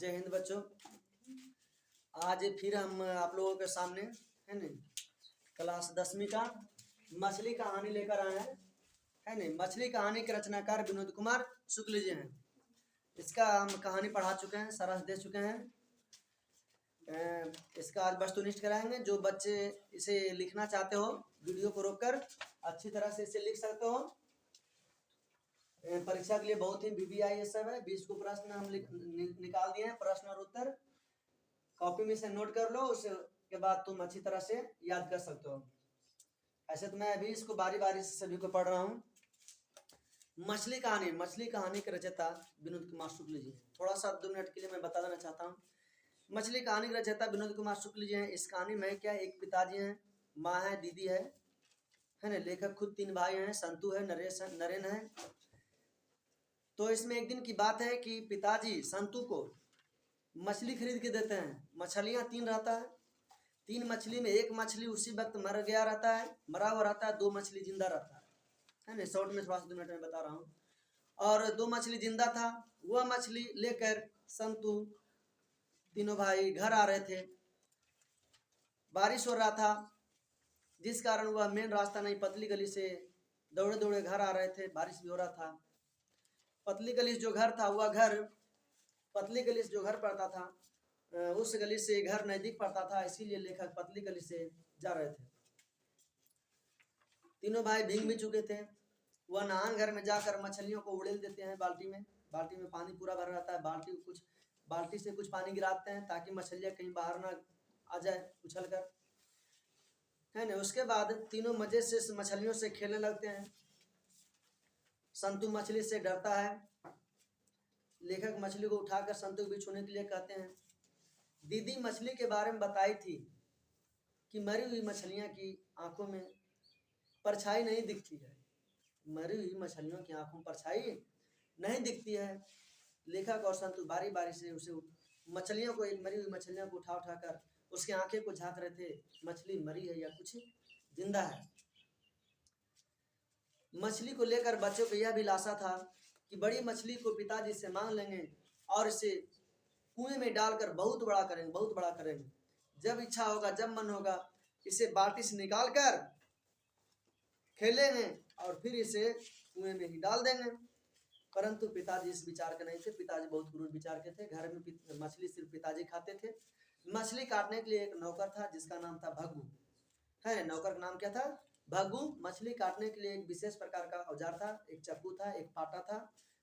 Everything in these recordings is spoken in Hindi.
जय हिंद बच्चों। आज फिर हम आप लोगों के सामने है न क्लास 10वीं का मछली कहानी लेकर आए हैं, है न। मछली कहानी के रचनाकार विनोद कुमार शुक्ल जी हैं। इसका हम कहानी पढ़ा चुके हैं, सरस दे चुके हैं। इसका आज वस्तुनिष्ठ कराएंगे। जो बच्चे इसे लिखना चाहते हो वीडियो को रोककर अच्छी तरह से इसे लिख सकते हो। परीक्षा के लिए बहुत ही VBI ये सब है। 20 को प्रश्न हम निकाल दिए हैं, प्रश्न और उत्तर कॉपी में से नोट कर लो, उसके बाद तुम अच्छी तरह से याद कर सकते हो। ऐसे तो मैं अभी इसको बारी बारी से सभी को पढ़ रहा हूँ। मछली कहानी के रचयिता विनोद कुमार शुक्ल जी। थोड़ा सा 2 मिनट के लिए मैं बता देना चाहता हूँ। मछली कहानी के रचयिता विनोद कुमार शुक्ल जी हैं। इस कहानी में क्या एक पिताजी हैं, माँ है, दीदी है ना। लेखक खुद 3 भाई हैं, संतु है, नरेन है। तो इसमें एक दिन की बात है कि पिताजी संतु को मछली खरीद के देते हैं। मछलियाँ 3 रहता है। 3 मछली में एक मछली उसी वक्त मर गया रहता है, मरा हुआ रहता है। 2 मछली जिंदा रहता है ना। शॉर्ट में थोड़ा सा 2 मिनट में बता रहा हूँ। और 2 मछली जिंदा था। वह मछली लेकर संतु तीनों भाई घर आ रहे थे। बारिश हो रहा था, जिस कारण वह मेन रास्ता नहीं, पतली गली से दौड़े दौड़े घर आ रहे थे। बारिश भी हो रहा था। पतली गली जो घर था, वह घर पतली गली से जो घर पड़ता था, उस गली से घर नजदीक पड़ता था, इसीलिए लेखक पतली गली से जा रहे थे। तीनों भाई भीग भी चुके थे। वह नहान घर में जाकर मछलियों को उड़ेल देते हैं बाल्टी में। बाल्टी में पानी पूरा भर रहता है। बाल्टी से कुछ पानी गिराते हैं ताकि मछलियाँ कहीं बाहर ना आ जाए उछल कर, है ना। उसके बाद तीनों मजे से मछलियों से खेलने लगते हैं। संतु मछली से डरता है। लेखक मछली को उठाकर संतु को छूने के लिए कहते हैं। दीदी मछली के बारे में बताई थी कि मरी हुई मछलियां की आंखों में परछाई नहीं दिखती है। मरी हुई मछलियों की आंखों में परछाई नहीं दिखती है। लेखक और संतु बारी बारी से उसे मछलियों को, एक मरी हुई मछलियों को उठा कर उसकी आंखें को झांक रहे थे। मछली मरी है या कुछ जिंदा है। मछली को लेकर बच्चों को यह भी लालसा था कि बड़ी मछली को पिताजी से मांग लेंगे और इसे कुएं में डालकर बहुत बड़ा करेंगे। जब इच्छा होगा, जब मन होगा, इसे बाल्टी से निकाल कर खेलेंगे और फिर इसे कुएं में ही डाल देंगे। परंतु पिताजी इस विचार के नहीं थे। पिताजी बहुत क्रूर विचार के थे। घर में मछली सिर्फ पिताजी खाते थे। मछली काटने के लिए एक नौकर था जिसका नाम था भग्गू, है। नौकर का नाम क्या था? भग्गू। मछली काटने के लिए एक विशेष प्रकार का औजार था। एक चाकू था, एक पाटा था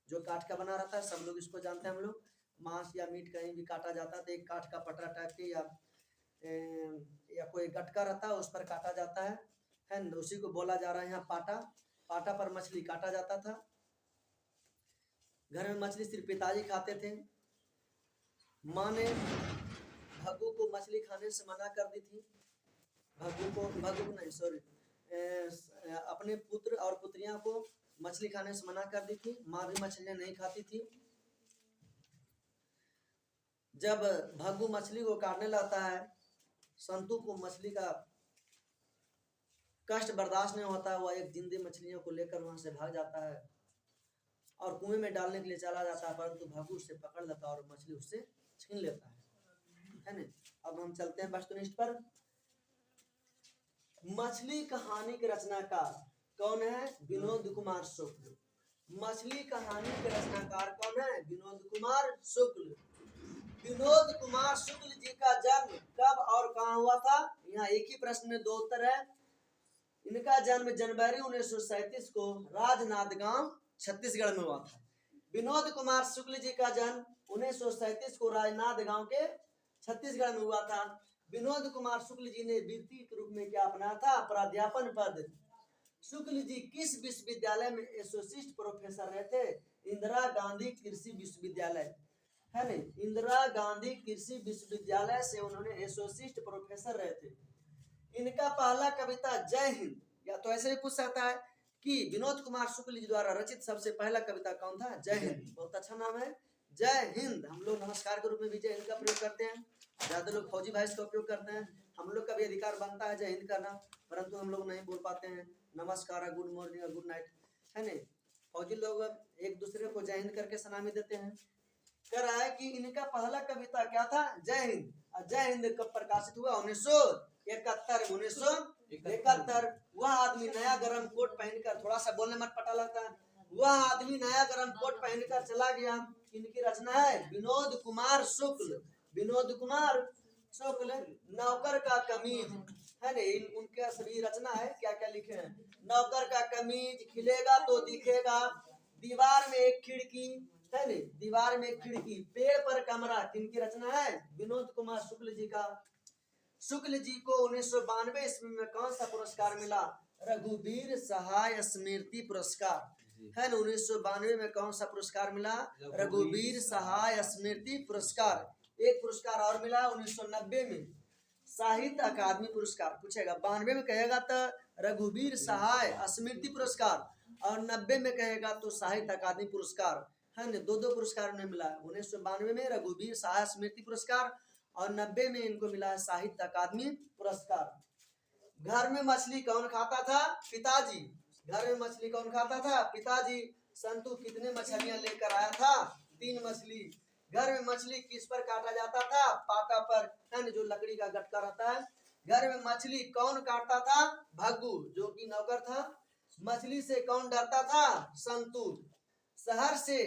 जो काठ का बना रहता है। सब लोग इसको जानते हैं। हम लोग मांस या मीट कहीं भी काटा जाता तो एक काठ का पटरा टाइप के या कोई गटका रहता है, उस पर काटा जाता है न। उसी को बोला जा रहा है यहाँ पाटा। पाटा पर मछली काटा जाता था। घर में मछली सिर्फ पिताजी खाते थे। माँ ने भग्गू को मछली खाने से मना कर दी थी। अपने पुत्र और पुत्रियां को मछली खाने से मना कर दी थी। माँ भी मछलियां नहीं खाती थी। जब भग्गू मछली को काटने लगता है, संतु को मछली का कष्ट बर्दाश्त नहीं होता है। वह एक जिंदी मछलियों को लेकर वहां से भाग जाता है और कुएं में डालने के लिए चला जाता है। परंतु भग्गू उसे पकड़ लेता है और मछली उससे छीन लेता है ना। अब हम चलते हैं वस्तुनिष्ठ पर। मछली कहानी के रचनाकार कौन है? विनोद कुमार शुक्ल। मछली कहानी के रचनाकार कौन है? विनोद कुमार शुक्ल। विनोद कुमार शुक्ल जी का जन्म कब और कहाँ हुआ था? यहाँ एक ही प्रश्न में 2 उत्तर है। इनका जन्म जनवरी 1937 को राजनांदगांव छत्तीसगढ़ में हुआ था। विनोद कुमार शुक्ल जी का जन्म 1937 को राजनांदगांव के छत्तीसगढ़ में हुआ था। विनोद कुमार शुक्ल जी ने वृत्ति के रूप में क्या अपना था? प्राध्यापन पद। शुक्ल जी किस विश्वविद्यालय में एसोसिएट प्रोफेसर रहे थे? इंदिरा गांधी कृषि विश्वविद्यालय, है ना। इंदिरा गांधी कृषि विश्वविद्यालय से उन्होंने एसोसिएट प्रोफेसर रहे थे। इनका पहला कविता जय हिंद, या तो ऐसे भी पूछ सकता है कि विनोद कुमार शुक्ल जी द्वारा रचित सबसे पहला कविता कौन था? जय हिंद। बहुत अच्छा नाम है, जय हिंद। हम लोग नमस्कार के रूप में भी जय हिंद का प्रयोग करते हैं। ज्यादा लोग फौजी भाई का उपयोग करते हैं। हम लोग का भी अधिकार बनता है जय हिंद करना, परंतु हम लोग नहीं बोल पाते हैं। नमस्कार, गुड मॉर्निंग, गुड नाइट, है ना। फौजी लोग एक दूसरे को जय हिंद करके सलामी देते हैं। कह रहा है कि इनका पहला कविता क्या था, जय हिंद। और जय हिंद कब प्रकाशित हुआ, 1971। वह आदमी नया गरम कोट पहनकर, थोड़ा सा बोलने मत पता लगता है, वह आदमी नया गरम कोट पहनकर चला गया। इनकी रचना है विनोद कुमार शुक्ल। विनोद कुमार शुक्ल, नौकर का कमीज है ना, उनका सभी रचना है। क्या क्या लिखे हैं, नौकर का कमीज, खिलेगा तो दिखेगा, दीवार में एक खिड़की है ना, दीवार में एक खिड़की, पेड़ पर कमरा, किनकी रचना है, विनोद कुमार शुक्ल जी का। शुक्ल जी को 1992 ईस्वी में कौन सा पुरस्कार मिला, रघुवीर सहाय स्मृति पुरस्कार है ना। 1992 में कौन सा पुरस्कार मिला, रघुवीर सहाय स्मृति पुरस्कार। एक पुरस्कार और मिला 1990 में, साहित्य अकादमी पुरस्कार। पूछेगा 92 में कहेगा तो रघुवीर सहाय स्मृति पुरस्कार, और 90 में कहेगा तो साहित्य अकादमी पुरस्कार है ना। दो दो पुरस्कार उन्हें मिला है, 1992 में रघुवीर सहाय स्मृति पुरस्कार और 90 में इनको मिला है साहित्य अकादमी पुरस्कार। घर में मछली कौन खाता था, पिताजी। घर में मछली कौन खाता था, पिताजी। संतू कितने मछलियां लेकर आया था, 3 मछली। घर में मछली किस पर काटा जाता था, पाटा पर है ना, जो लकड़ी का गटका रहता है। घर में मछली कौन काटता था, भग्गू जो कि नौकर था। मछली से कौन डरता था, संतू। शहर से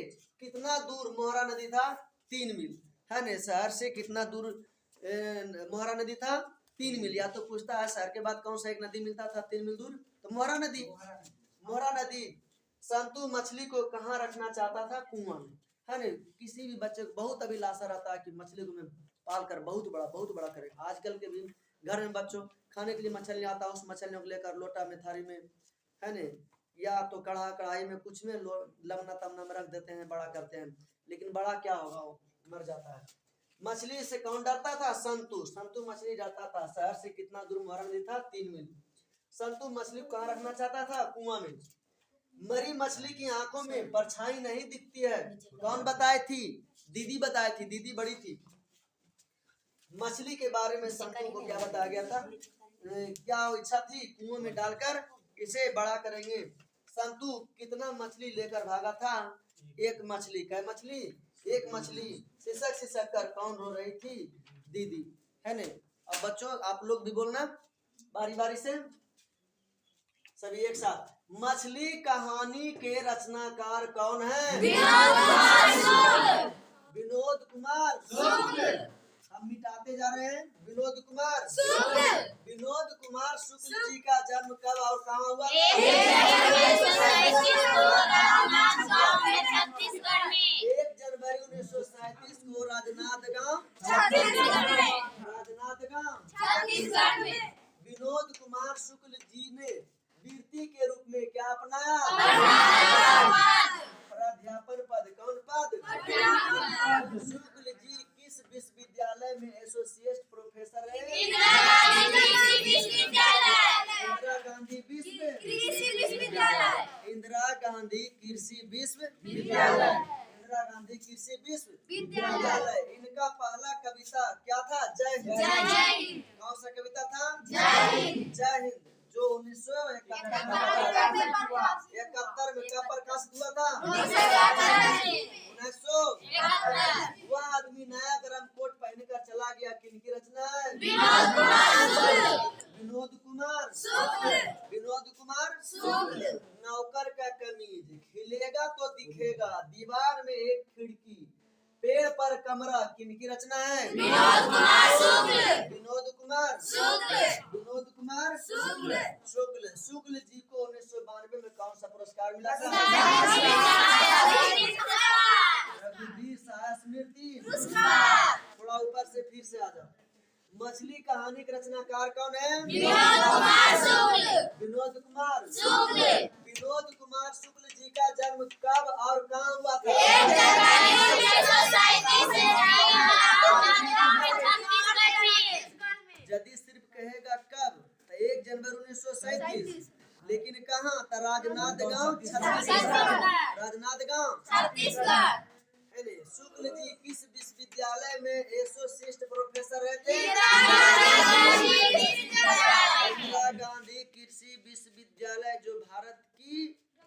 कितना दूर मोहरा नदी था, 3 मील है ना। शहर से कितना दूर मोहरा नदी था, 3 मील। या तो पूछता है शहर के बाद कौन सा एक नदी मिलता था 3 मील दूर, तो मोहरा नदी। मोहरा नदी। संतू मछली को कहाँ रखना चाहता था, कुआं में है ना। किसी भी बच्चे को बहुत अभिलाषा रहता है कि मछली को मैं पाल कर बहुत बड़ा करे। आजकल के भी घर में बच्चों खाने के लिए मछली आता है, उस मछलियों को लेकर लोटा में, थाली में है ना, या तो कढ़ाई में, कुछ में लमना तमना में रख देते हैं, बड़ा करते हैं। लेकिन बड़ा क्या होगा, वो मर जाता है। मछली से कौन डरता था, संतू। संतू मछली डरता था। शहर से कितना दूर मोहरा नदी था, 3 मील। संतू मछली को कहाँ रखना चाहता था, कुआं में। मरी मछली की आंखों में परछाई नहीं दिखती है, कौन बताई थी, दीदी बताई थी, दीदी बड़ी थी। मछली के बारे में संतू को क्या बताया गया था, क्या इच्छा थी, कुआं में डालकर इसे बड़ा करेंगे। संतू कितना मछली लेकर भागा था, 1 मछली। क्या मछली, 1 मछली। सिसक सिसक कर कौन रो रही थी, दीदी है ना। अब बच्चों आप लोग भी बोलना बारी बारी से, सभी एक साथ। मछली कहानी के रचनाकार कौन है, विनोद कुमार शुक्ल। हम मिटाते जा रहे हैं, विनोद कुमार शुक्ल। विनोद कुमार शुक्ल जी का जन्म कब और कहाँ हुआ, 1 जनवरी 1937 को राजनांदगांव, छत्तीसगढ़ में। विनोद कुमार शुक्ल जी ने वृत्ति के रूप में क्या अपनाया, प्राध्यापन पद। कौन पद, शुक्ल जी किस विश्वविद्यालय में एसोसिएट प्रोफेसर है, इंदिरा गांधी विश्वविद्यालय। इंदिरा गांधी कृषि विश्वविद्यालय। इंदिरा गांधी कृषि विश्वविद्यालय। इनका पहला कविता क्या था, जय हिंद। कौन सा कविता था, जय हिंद, जो 1971 में कब प्रकाशित हुआ था, 1900। वह आदमी नया गरम कोट पहनकर चला गया, किनकी रचना है, विनोद कुमार शुक्ल। विनोद कुमार शुक्ल। नौकर का कमीज, खिलेगा तो दिखेगा, दीवार में एक खिड़की, पेड़ पर कमरा, किनकी रचना है, विनोद कुमार शुक्ल। विनोद कुमार शुक्ल। विनोद कुमार शुक्ल। शुक्ल। शुक्ल जी को 1992 में कौन सा पुरस्कार मिला था, रघुवीर सहाय स्मृति पुरस्कार। थोड़ा ऊपर से फिर से आ जाओ। मछली कहानी के रचनाकार कौन है, विनोद कुमार शुक्ल। विनोद कुमार शुक्ल। विनोद कुमार शुक्ल जी का जन्म कब और कहाँ हुआ था, यदि सिर्फ कहेगा कब तो 1 जनवरी 1937, लेकिन कहाँ था, राजनांदगांव, छत्तीसगढ़। राजनांदगांव, छत्तीसगढ़। शुक्ल जी किस विश्वविद्यालय में एसोसिएट प्रोफेसर रहते, इंदिरा गांधी कृषि विश्वविद्यालय, जो भारत की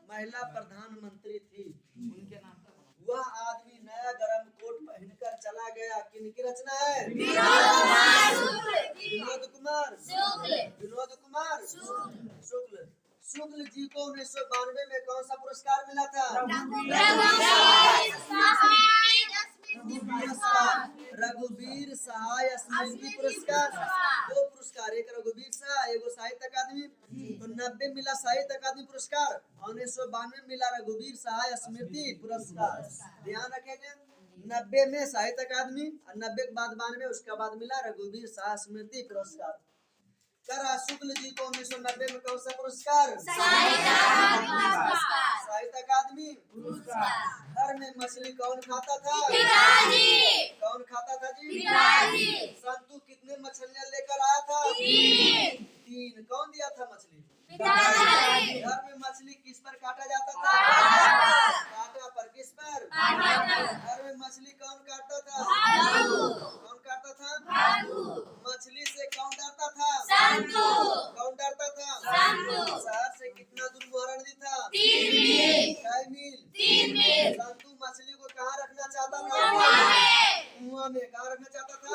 महिला प्रधानमंत्री थी, उनके नाम पर। वह आदमी नया गरम कोट किनकी रचना है? विनोद कुमार शुक्ल। शुक्ल जी को 1992 में कौन सा पुरस्कार मिला था? रघुवीर सहाय स्मृति पुरस्कार। 2 पुरस्कार, एक रघुवीर सहाय, एगो साहित्य अकादमी। तो 90 मिला साहित्य अकादमी पुरस्कार और 1992 मिला रघुवीर सहाय स्मृति पुरस्कार। ध्यान रखेंगे, 90 में साहित्य अकादमी और 90 के बाद 92, उसके बाद मिला रघुवीर सहाय स्मृति पुरस्कार। करा शुक्ल जी को 1990 में कौन सा पुरस्कार? साहित्य अकादमी। घर में मछली कौन खाता था? कौन खाता था जी? संतु कितने मछलियां लेकर आया था? 3। कौन दिया था मछली? घर में मछली किस पर काटा जाता था? काटा पर। किस पर? घर में मछली कौन काटता था? कौन काटता था? मछली से कौन डरता था? कौन डरता था? शहर से कितना दूर मुहर्रम था? 3 मील। संतु मछली को कहाँ रखना चाहता था? कुआं में। कहाँ रखना चाहता था?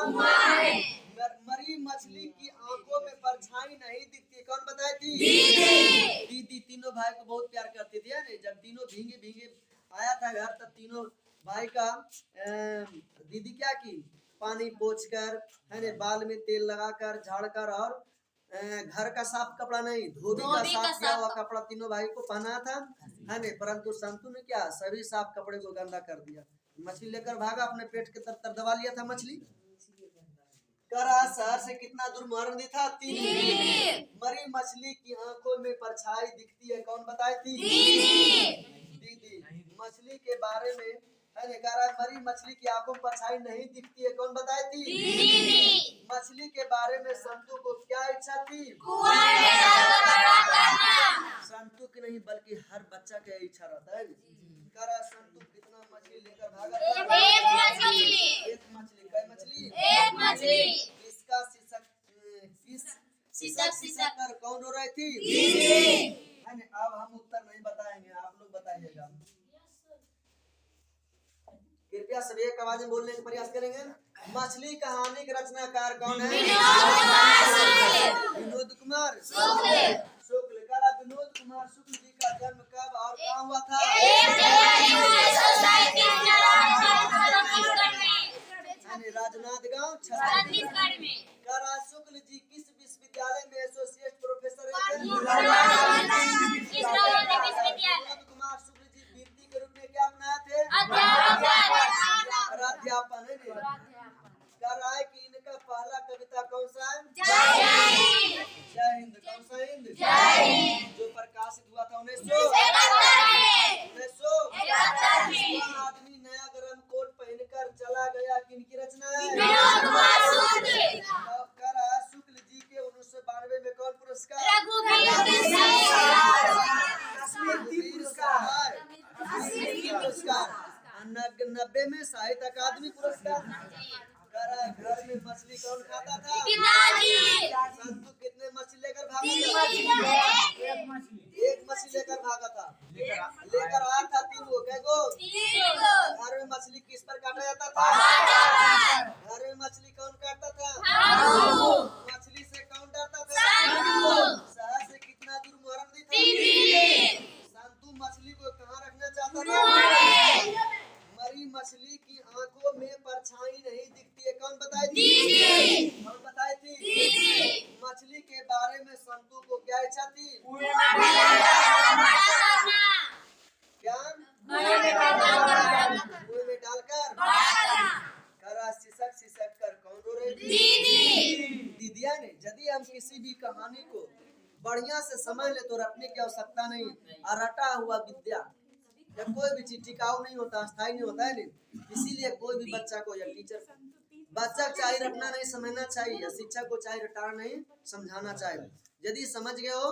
मरी मछली की आंखों में परछाई नहीं दिखती, कौन बताए थी? दीदी। तीनों भाई को बहुत प्यार करती थी ना। जब तीनों भीगे भीगे आया था घर, तब तीनों भाई का दीदी क्या की? पानी पोंछकर, है ना, बाल में तेल लगाकर, झाड़कर, और घर का साफ कपड़ा नहीं, धोबी का साफ किया हुआ कपड़ा तीनों भाई को पहना था, है ना। परंतु संतु ने क्या? सभी साफ कपड़े को गंदा कर दिया। मछली लेकर भागा, अपने पेट के तरफ दबा लिया था मछली। करा शहर से कितना दूर मुहर्रम था? 3। मरी मछली की आंखों में परछाई दिखती है, कौन बताई थी? दीदी। मछली के बारे में, है ना, कह रहा है मरी मछली की आंखों में परछाई नहीं दिखती है, कौन बताई थी? मछली के बारे में संतु को क्या इच्छा थी? संतु की नहीं बल्कि हर बच्चा का इच्छा रहता है। कह रहा संतु कितना मछली लेकर भागा था? एक मछली। कई मछली? इसका शीशक कर कौन रो रही थी? है ना। अब हम उत्तर नहीं बताएंगे, आप लोग बताइएगा। कृपया सभी एक आवाज में बोलने का प्रयास करेंगे। मछली कहानी के रचनाकार कौन है? विनोद कुमार शुक्ल। करा विनोद कुमार शुक्ल जी का जन्म कब और कहाँ हुआ था? राजनांदगांव, छत्तीसगढ़ में। करा शुक्ल जी किस विश्वविद्यालय में एसोसिएट प्रोफेसर हैं? विनोद कुमार शुक्ल जी वृत्ति के रूप में क्या अपनाए थे? अध्यापन। है कह रहा है कि इनका पहला कविता कौन सा है? जय हिंद। कौन सा हिंद? जो प्रकाशित हुआ था 1971 में। आदमी नया गरम कोट पहनकर चला गया, किनकी रचना है? कह रहा है शुक्ल जी के 1992 में कौन पुरस्कार? पुरस्कार। 90 में साहित्य अकादमी पुरस्कार। घर में मछली कौन खाता था? संतु कितने मछली लेकर भागा? एक मछली लेकर भागा था। लेकर आया था 3 गो। कै गो? घर में मछली किस पर काटा जाता था? घर में मछली कौन काटता था? मछली से कौन डरता था? शहर से कितना दूर मुहर्रम था? संतु मछली को कहाँ रखना चाहता था? मरी मछली की आंखों में परछाई नहीं दिखती है, कौन बताई थी? कौन बताई थी? मछली के बारे में संतु को क्या इच्छा थी? क्या? कुएं में डालकर। करा शीशक कर कौन रो रही थी? दीदिया ने। यदि हम किसी भी कहानी को बढ़िया से समझ ले तो रटने की आवश्यकता नहीं। रटा हुआ विद्या जब कोई भी चीज टिकाऊ नहीं होता, स्थायी नहीं होता है नहीं। इसीलिए कोई भी बच्चा को या टीचर बच्चा चाहे रटना नहीं समझना चाहिए, शिक्षक को चाहे रटाना नहीं समझाना चाहिए। यदि समझ गए हो,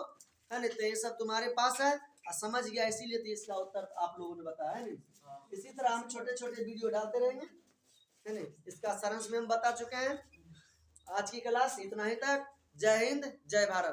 है ना, तो ये सब तुम्हारे पास है और समझ गया, इसीलिए तो इसका उत्तर आप लोगों ने बताया है नहीं। इसी तरह हम छोटे छोटे वीडियो डालते रहेंगे, है ना। इसका सारांश में हम बता चुके हैं। आज की क्लास इतना ही तक। जय हिंद, जय भारत।